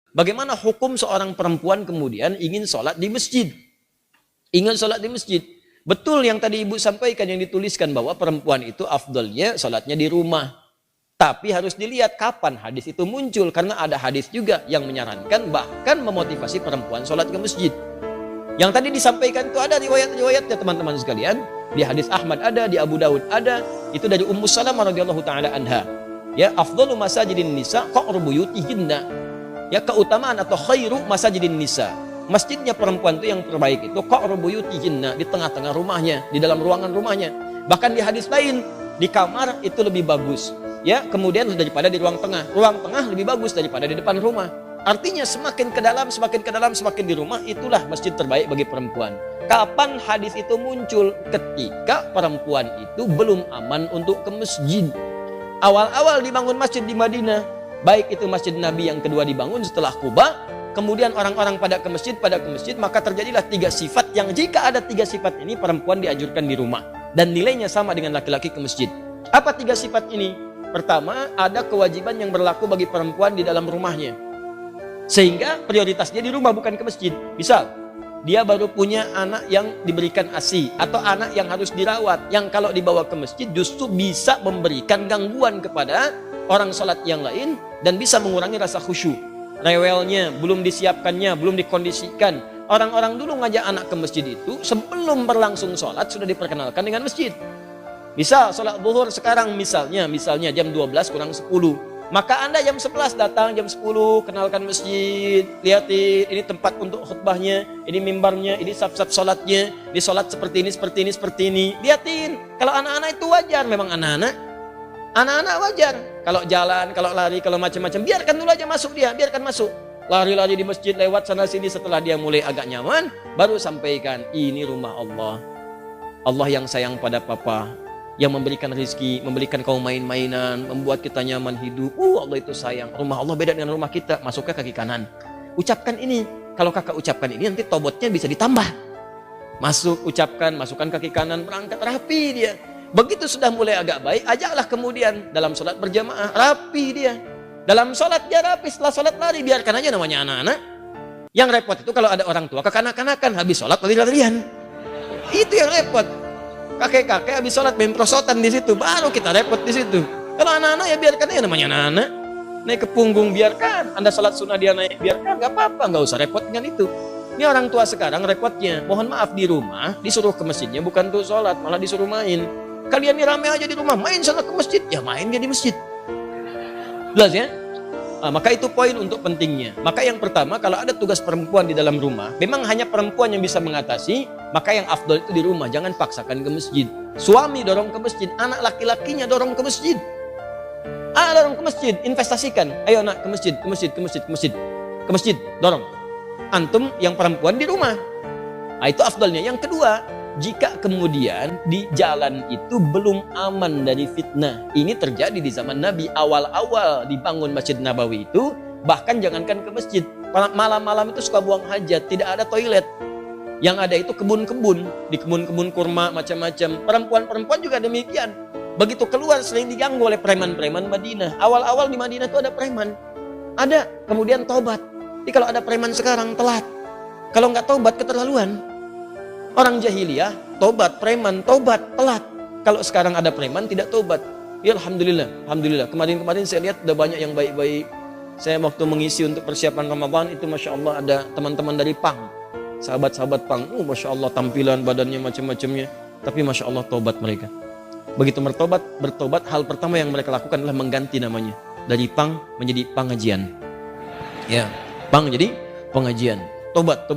Bagaimana hukum seorang perempuan kemudian ingin sholat di masjid? Ingin sholat di masjid. Betul yang tadi ibu sampaikan, yang dituliskan bahwa perempuan itu afdalnya sholatnya di rumah. Tapi harus dilihat kapan hadis itu muncul. Karena ada hadis juga yang menyarankan bahkan memotivasi perempuan sholat ke masjid. Yang tadi disampaikan itu ada riwayat-riwayatnya teman-teman sekalian. Di hadis Ahmad ada, di Abu Daud ada. Itu dari Ummu Salamah radhiyallahu taala anha. Ya, afdalu masajidin nisa qa'ru buyutihinna. Ya, keutamaan atau khairu masajidin nisa. Masjidnya perempuan itu yang terbaik itu qa'ru buyutihinna, di tengah-tengah rumahnya, di dalam ruangan rumahnya. Bahkan di hadis lain, di kamar itu lebih bagus. Ya, kemudian daripada di ruang tengah. Ruang tengah lebih bagus daripada di depan rumah. Artinya semakin ke dalam, semakin ke dalam, semakin di rumah, itulah masjid terbaik bagi perempuan. Kapan hadis itu muncul? Ketika perempuan itu belum aman untuk ke masjid. Awal-awal dibangun masjid di Madinah, baik itu masjid Nabi yang kedua dibangun setelah Quba, kemudian orang-orang pada ke masjid, maka terjadilah 3 sifat yang jika ada 3 sifat ini perempuan dianjurkan di rumah. Dan nilainya sama dengan laki-laki ke masjid. Apa 3 sifat ini? Pertama, ada kewajiban yang berlaku bagi perempuan di dalam rumahnya. Sehingga prioritasnya di rumah bukan ke masjid. Misal, dia baru punya anak yang diberikan ASI atau anak yang harus dirawat, yang kalau dibawa ke masjid justru bisa memberikan gangguan kepada orang sholat yang lain dan bisa mengurangi rasa khusyuk. Rewelnya, belum disiapkannya, belum dikondisikan. Orang-orang dulu ngajak anak ke masjid itu sebelum berlangsung sholat sudah diperkenalkan dengan masjid. Misal sholat zuhur sekarang misalnya jam 12 kurang 10. Maka Anda jam 11 datang, jam 10 kenalkan masjid, lihatin ini tempat untuk khutbahnya, ini mimbarnya, ini saf-saf sholatnya, ini sholat seperti ini. Lihatin, kalau anak-anak itu wajar, memang anak-anak wajar. Kalau jalan, kalau lari, kalau macam-macam, biarkan dulu aja masuk dia, biarkan masuk. Lari-lari di masjid, lewat sana-sini, setelah dia mulai agak nyaman, baru sampaikan, ini rumah Allah. Allah yang sayang pada papa, yang memberikan rezeki, memberikan kau main-mainan, membuat kita nyaman hidup. Allah itu sayang. Rumah Allah beda dengan rumah kita. Masuk ke kaki kanan. Ucapkan ini. Kalau kakak ucapkan ini, nanti tobotnya bisa ditambah. Masuk, ucapkan, masukkan kaki kanan, berangkat, rapi dia. Begitu sudah mulai agak baik, ajaklah kemudian dalam sholat berjamaah, rapi dia. Dalam sholat dia rapi, setelah sholat lari, biarkan aja namanya anak-anak. Yang repot itu kalau ada orang tua kekanak-kanakan, habis sholat lari-larian. Itu yang repot. Kakek-kakek habis sholat main prosotan di situ, baru kita repot di situ. Kalau anak-anak ya biarkan aja namanya anak-anak. Naik ke punggung biarkan, Anda sholat sunnah dia naik, biarkan, nggak apa-apa, nggak usah repot dengan itu. Ini orang tua sekarang repotnya, mohon maaf di rumah disuruh ke masjidnya bukan untuk sholat, malah disuruh main. Kalian ini rame aja di rumah, main sana ke masjid, ya main dia di masjid. Jelas ya? Maka itu poin untuk pentingnya. Maka yang pertama, kalau ada tugas perempuan di dalam rumah, memang hanya perempuan yang bisa mengatasi, maka yang afdol itu di rumah, jangan paksakan ke masjid. Suami dorong ke masjid, anak laki-lakinya dorong ke masjid. Dorong ke masjid, investasikan. Ayo anak ke masjid, dorong. Antum yang perempuan di rumah. Itu afdolnya. Yang kedua, jika kemudian di jalan itu belum aman dari fitnah. Ini terjadi di zaman Nabi. Awal-awal dibangun Masjid Nabawi itu, bahkan jangankan ke masjid, malam-malam itu suka buang hajat, tidak ada toilet. Yang ada itu kebun-kebun, di kebun-kebun kurma macam-macam. Perempuan-perempuan juga demikian. Begitu keluar sering diganggu oleh preman-preman Madinah. Awal-awal di Madinah itu ada preman. Ada, kemudian tobat. Jadi kalau ada preman sekarang telat. Kalau nggak tobat keterlaluan. Orang jahiliyah, tobat, preman, tobat, telat. Kalau sekarang ada preman, tidak tobat. Ya Alhamdulillah. Kemarin saya lihat ada banyak yang baik-baik. Saya waktu mengisi untuk persiapan Ramadan, itu Masya Allah ada teman-teman dari PANG. Sahabat-sahabat PANG, Masya Allah tampilan, badannya macam-macamnya. Tapi Masya Allah tobat mereka. Begitu bertobat, hal pertama yang mereka lakukan adalah mengganti namanya. Dari PANG menjadi pengajian. Ya, PANG jadi pengajian. Tobat.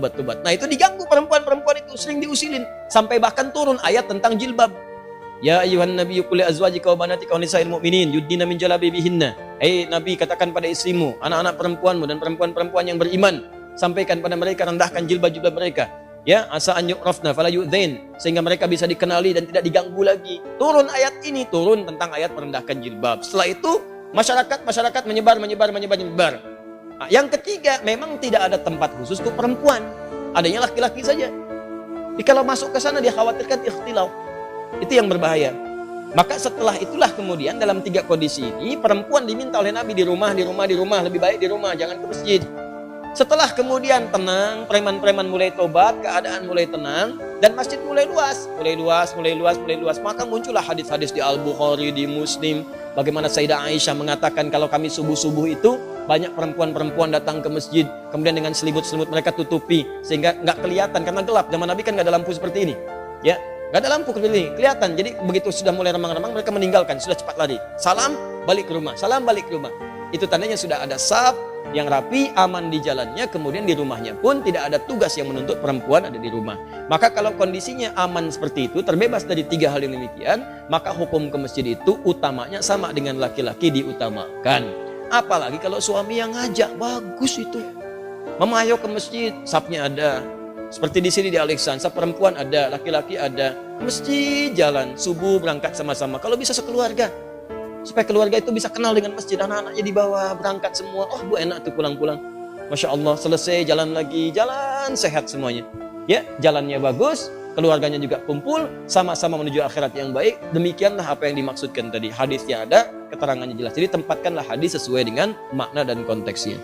Nah itu diganggu perempuan-perempuan itu, sering diusilin. Sampai bahkan turun ayat tentang jilbab. Ya ayuhan nabiyyu qul li azwajika wa banatika wa nisa'il mu'minin yudnina min jalabibihinna. Nabi, katakan pada istrimu, anak-anak perempuanmu dan perempuan-perempuan yang beriman, sampaikan pada mereka, rendahkan jilbab-jilbab mereka. Ya, asa an yu'rafna fala yu'dzain, sehingga mereka bisa dikenali dan tidak diganggu lagi. Turun ayat ini, turun tentang ayat merendahkan jilbab. Setelah itu masyarakat menyebar. Yang ketiga, memang tidak ada tempat khusus untuk perempuan. Adanya laki-laki saja. Jadi kalau masuk ke sana dia khawatirkan ikhtilauf. Itu yang berbahaya. Maka setelah itulah kemudian dalam 3 kondisi ini perempuan diminta oleh Nabi di rumah, lebih baik di rumah, jangan ke masjid. Setelah kemudian tenang, preman-preman mulai tobat, keadaan mulai tenang, dan masjid mulai luas. Maka muncullah hadis-hadis di Al-Bukhari, di Muslim, bagaimana Sayyidah Aisyah mengatakan kalau kami subuh-subuh itu, banyak perempuan-perempuan datang ke masjid, kemudian dengan selimut-selimut mereka tutupi, sehingga nggak kelihatan, karena gelap. Zaman Nabi kan nggak ada lampu seperti ini. Ya, nggak ada lampu seperti ini, kelihatan. Jadi begitu sudah mulai remang-remang, mereka meninggalkan, sudah cepat lari. Salam, balik ke rumah. Salam, balik ke rumah. Itu tandanya sudah ada saf yang rapi, aman di jalannya, kemudian di rumahnya pun tidak ada tugas yang menuntut perempuan ada di rumah. Maka kalau kondisinya aman seperti itu, terbebas dari 3 hal yang demikian, maka hukum ke masjid itu utamanya sama dengan laki-laki diutamakan. Apalagi kalau suami yang ngajak, bagus itu. Mama ayo ke masjid, safnya ada. Seperti di sini di Alexandra, saf perempuan ada, laki-laki ada. Ke masjid jalan, subuh berangkat sama-sama. Kalau bisa sekeluarga. Supaya keluarga itu bisa kenal dengan masjid, anak-anaknya dibawa berangkat semua. Oh bu, enak tuh pulang-pulang. Masya Allah, selesai jalan lagi, jalan sehat semuanya. Ya, jalannya bagus, keluarganya juga kumpul, sama-sama menuju akhirat yang baik. Demikianlah apa yang dimaksudkan tadi. Hadisnya ada, keterangannya jelas. Jadi tempatkanlah hadis sesuai dengan makna dan konteksnya.